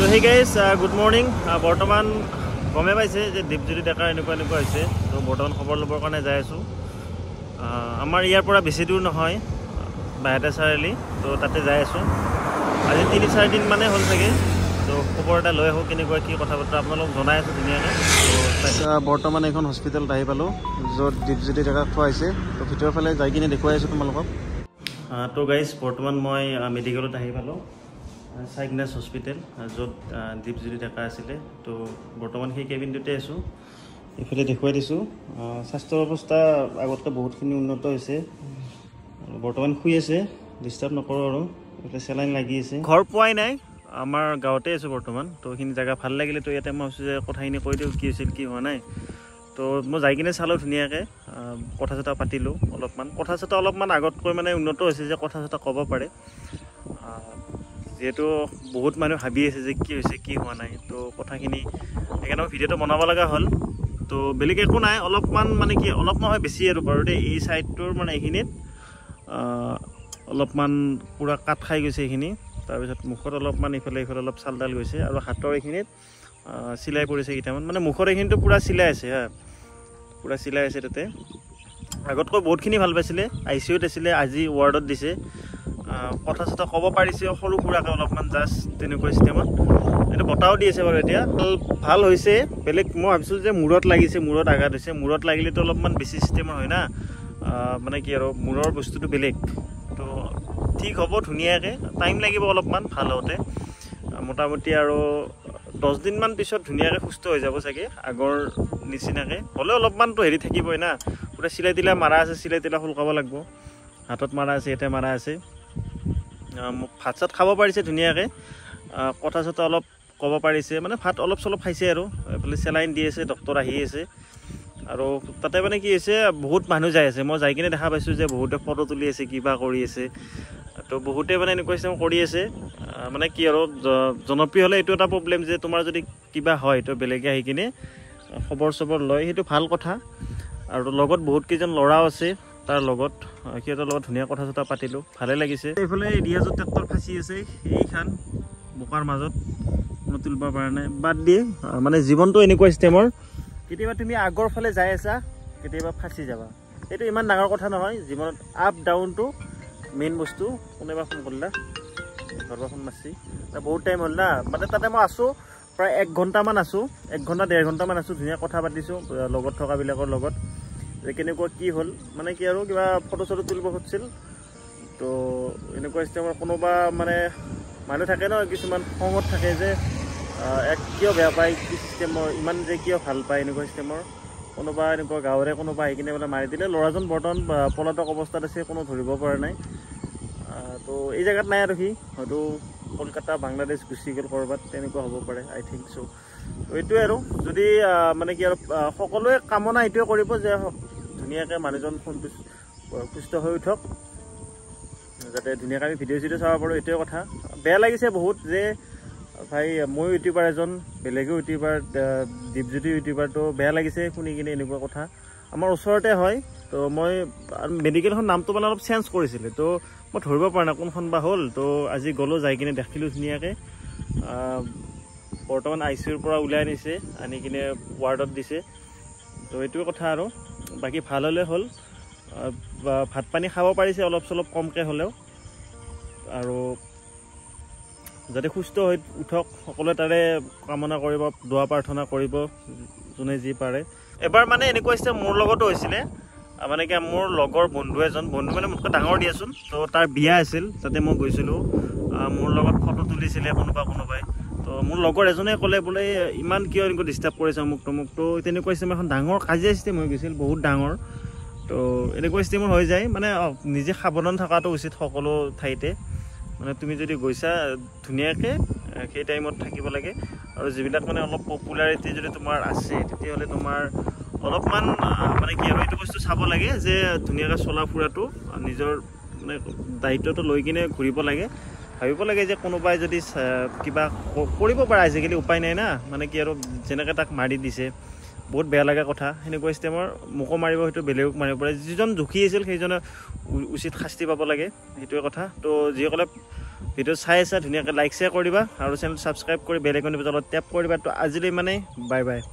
So hey guys, good morning. বৰ্তমান গমে পাইছে যে দীপজ্যোতি ডেকাৰ এনেকুৱা হৈছে তো বৰ্তমান খবৰ ল'বৰ কাৰণে যাই আছোঁ আমাৰ ইয়াৰ পৰা বেছি দূৰ নহয় বাইহাটা চাৰিআলি তো তাতে যাই আছোঁ আজি 3-4 দিন মানে হ'ল চাগে তো খবৰ এটা লৈ আহোঁ কেনেকুৱা কি কথা বতৰা আপোনালোক জনাই আছোঁ ধুনীয়াকৈ তো বৰ্তমান এখন হস্পিটেলত আহি পালোঁ য'ত দীপজ্যোতি ডেকাক থোৱাইছে তো ভিতৰৰ ফালে যাই কিনে দেখুৱাই আছোঁ তোমালোকক তো গাইজ বৰ্তমান মই মেডিকেলত আহি পালোঁ সাইগনাছ হস্পিটেল য'ত দীপজ্যোতি ডেকা আছিলে তো বৰ্তমান সেই কেবিনটোতে আছোঁ এইফালে দেখুৱাই দিছোঁ স্বাস্থ্যৰ অৱস্থা আগতকৈ বহুতখিনি উন্নত হৈছে বৰ্তমান শুই আছে ডিষ্টাৰ্ব নকৰোঁ আৰু এইফালে চেলাইন লাগি আছে ঘৰ পোৱাই নাই আমাৰ গাঁৱতে আছোঁ বৰ্তমান তো এইখিনি জেগা ভাল লাগিলে তো ইয়াতে মই ভাবিছোঁ যে কথাখিনি কৈ দিওঁ কি হৈছিল কি হোৱা নাই তো মই যাই কিনে চালোঁ ধুনীয়াকৈ কথা চথা পাতিলোঁ অলপমান আগতকৈ মানে উন্নত হৈছে যে কথা চথা ক'ব পাৰে যেহেতু বহুত মানুহ ভাবি আছে যে কি হৈছে কি হোৱা নাই তো কথাখিনি সেইকাৰণে ভিডিঅ'টো বনাব লগা হ'ল তো বেলেগ একো নাই অলপমান মানে কি অলপ নহয় বেছি আৰু বাৰু দেই এই ছাইডটোৰ মানে এইখিনিত অলপমান পূৰা কাট খাই গৈছে এইখিনি তাৰপিছত মুখত অলপমান ইফালে অলপ চালডাল গৈছে আৰু হাতৰ এইখিনিত চিলাই পৰিছে কেইটামান মানে মুখৰ এইখিনিতো পূৰা চিলাই আছে পূৰা চিলাই আছে তাতে আগতকৈ বহুতখিনি ভাল পাইছিলে ICUত আছিলে আজি ৱাৰ্ডত দিছে কথা চথা ক'ব পাৰিছে সৰু সুৰাকৈ অলপমান জাষ্ট তেনেকুৱা চিষ্টেমত এইটো বতাহও দি আছে বাৰু এতিয়া ভাল হৈছে বেলেগ মই ভাবিছিলোঁ যে মূৰত লাগিছে মূৰত আঘাত হৈছে মূৰত লাগিলেতো অলপমান বেছি চিষ্টেমৰ হয় না মানে কি আৰু মূৰৰ বস্তুটো বেলেগ তো ঠিক হ'ব ধুনীয়াকৈ টাইম লাগিব অলপমান ভাল হওঁতে মোটামুটি আৰু 10 দিনমান পিছত ধুনীয়াকৈ সুস্থ হৈ যাব চাগে আগৰ নিচিনাকৈ হ'লেও অলপমানতো হেৰি থাকিবই না পুৰা চিলাই তিলা মাৰা আছে চিলাই তিলা শুলকাব লাগিব হাতত মাৰা আছে ইয়াতে মাৰা আছে ভাত চাত খাব পাৰিছে ধুনীয়াকৈ কথা চথা অলপ ক'ব পাৰিছে মানে ভাত অলপ চলপ খাইছে আৰু এইফালে চেলাইন দি আছে ডক্টৰ আহি আছে আৰু তাতে মানে কি হৈছে বহুত মানুহ যাই আছে মই যাই কিনে দেখা পাইছোঁ যে বহুতে ফটো তুলি আছে কিবা কৰি আছে তো বহুতে মানে এনেকুৱা চিষ্টেম কৰি আছে মানে কি আৰু জনপ্ৰিয় হ'লে এইটো এটা প্ৰব্লেম যে তোমাৰ যদি কিবা হয় তো বেলেগে আহি কিনে খবৰ লয় সেইটো ভাল কথা আৰু লগত বহুত কেইজন ল'ৰাও আছে তাৰ লগত সিহঁতৰ লগত ধুনীয়া কথা চথা পাতিলোঁ ভালে লাগিছে এইফালে ৰিয়াজত ট্ৰেক্টৰ ফাঁচি আছে এইখন বোকাৰ মাজত কোনো তুলিব পৰা নাই বাদ দিয়ে মানে জীৱনটো এনেকুৱা ষ্টেমৰ কেতিয়াবা তুমি আগৰ ফালে যাই আছা কেতিয়াবা ফাঁচি যাবা এইটো ইমান ডাঙৰ কথা নহয় জীৱনত আপ ডাউনটো মেইন বস্তু কোনোবা ফোন কৰিলা ঘৰৰ ফোন মাৰছি বহুত টাইম হ'ল না মানে তাতে মই আছোঁ প্ৰায় 1 ঘণ্টামান আছোঁ 1 ঘণ্টা 1.5 ঘণ্টামান আছোঁ ধুনীয়া কথা পাতিছোঁ লগত থকাবিলাকৰ লগত যে কেনেকুৱা কি হ'ল মানে কি আৰু কিবা ফটো চটো তুলিব খুজিছিল তো এনেকুৱা চিষ্টেমৰ কোনোবা মানে মানুহ থাকে ন কিছুমান খঙত থাকে যে কিয় বেয়া পায় কি চিষ্টেমৰ ইমান যে কিয় ভাল পায় এনেকুৱা চিষ্টেমৰ কোনোবা এনেকুৱা গাঁৱৰে কোনোবা আহি কিনে বোলে মাৰি দিলে ল'ৰাজন বৰ্তমান পলাতক অৱস্থাত আছে কোনো ধৰিব পৰা নাই তো এই জেগাত নাই আৰু সি হয়তো কলকাতা বাংলাদেশ গুচি গ'ল ক'ৰবাত তেনেকুৱা হ'ব পাৰে আই থিংক চ' তো এইটোৱে আৰু যদি মানে কি আৰু সকলোৱে কামনা এইটোৱে কৰিব যে ধুনীয়াকৈ মানুহজন সুস্থ হৈ উঠক যাতে ধুনীয়াকৈ আমি ভিডিঅ' চিডিঅ' চাব পাৰোঁ এইটোৱে কথা বেয়া লাগিছে বহুত যে ভাই মই ইউটিউবাৰ এজন বেলেগেও ইউটিউবাৰ দীপজ্যোতি ইউটিউবাৰ তো বেয়া লাগিছে শুনি কিনে এনেকুৱা কথা আমাৰ ওচৰতে হয় তো মই মেডিকেলখন নামটো মানে অলপ চেঞ্জ কৰিছিলে তো মই ধৰিব পৰা নাই কোনখন বা হ'ল তো আজি গ'লোঁ যাই কিনে দেখিলোঁ ধুনীয়াকৈ বৰ্তমান ICUৰ পৰা ওলাই আনিছে আনি কিনে ৱাৰ্ডত দিছে তো এইটোৱে কথা আৰু বাকী ভাল হ'লে হ'ল ভাত পানী খাব পাৰিছে অলপ চলপ কমকৈ হ'লেও আৰু যাতে সুস্থ হৈ উঠক সকলোৱে তাৰে কামনা কৰিব দোৱা প্ৰাৰ্থনা কৰিব যোনে যি পাৰে এবাৰ মানে এনেকুৱা হৈছে মোৰ লগতো হৈছিলে মানে কি মোৰ লগৰ বন্ধু মানে মোতকৈ ডাঙৰ দিয়াচোন তো তাৰ বিয়া আছিল তাতে মই গৈছিলোঁ মোৰ লগত ফটো তুলিছিলে কোনোবাই তো মোৰ লগৰ এজনে ক'লে বোলে ইমান কিয় এনেকৈ ডিষ্টাৰ্ব কৰিছে মোক তো তেনেকুৱা চিষ্টেম এখন ডাঙৰ কাজিয়া চিষ্টেম হৈ গৈছিল বহুত ডাঙৰ তো এনেকুৱা চিষ্টেমৰ হৈ যায় মানে নিজে সাৱধান থকাটো উচিত সকলো ঠাইতে মানে তুমি যদি গৈছা ধুনীয়াকৈ সেই টাইমত থাকিব লাগে আৰু যিবিলাক মানে অলপ পপুলাৰিটি যদি তোমাৰ আছে তেতিয়াহ'লে তোমাৰ অলপমান মানে কি আৰু এইটো বস্তু চাব লাগে যে ধুনীয়াকৈ চলা ফুৰাটো নিজৰ মানে দায়িত্বটো লৈ কিনে ঘূৰিব লাগে ভাবিব লাগে যে কোনোবাই যদি কিবা কৰিব পাৰে আজিকালি উপায় নাই না মানে কি আৰু যেনেকৈ তাক মাৰি দিছে বহুত বেয়া লগা কথা সেনেকুৱা চিষ্টেমৰ মোকো মাৰিব হয়তো বেলেগক মাৰিব পাৰে যিজন দুখী আছিল সেইজনে উচিত শাস্তি পাব লাগে সেইটোৱে কথা তো যিসকলে ভিডিঅ' চাই আছা ধুনীয়াকৈ লাইক শ্বেয়াৰ কৰিবা আৰু চেনেল ছাবস্ক্ৰাইব কৰি বেল আইকনটো তলত টেপ কৰিবা। তো আজিলৈ মানে বাই বাই।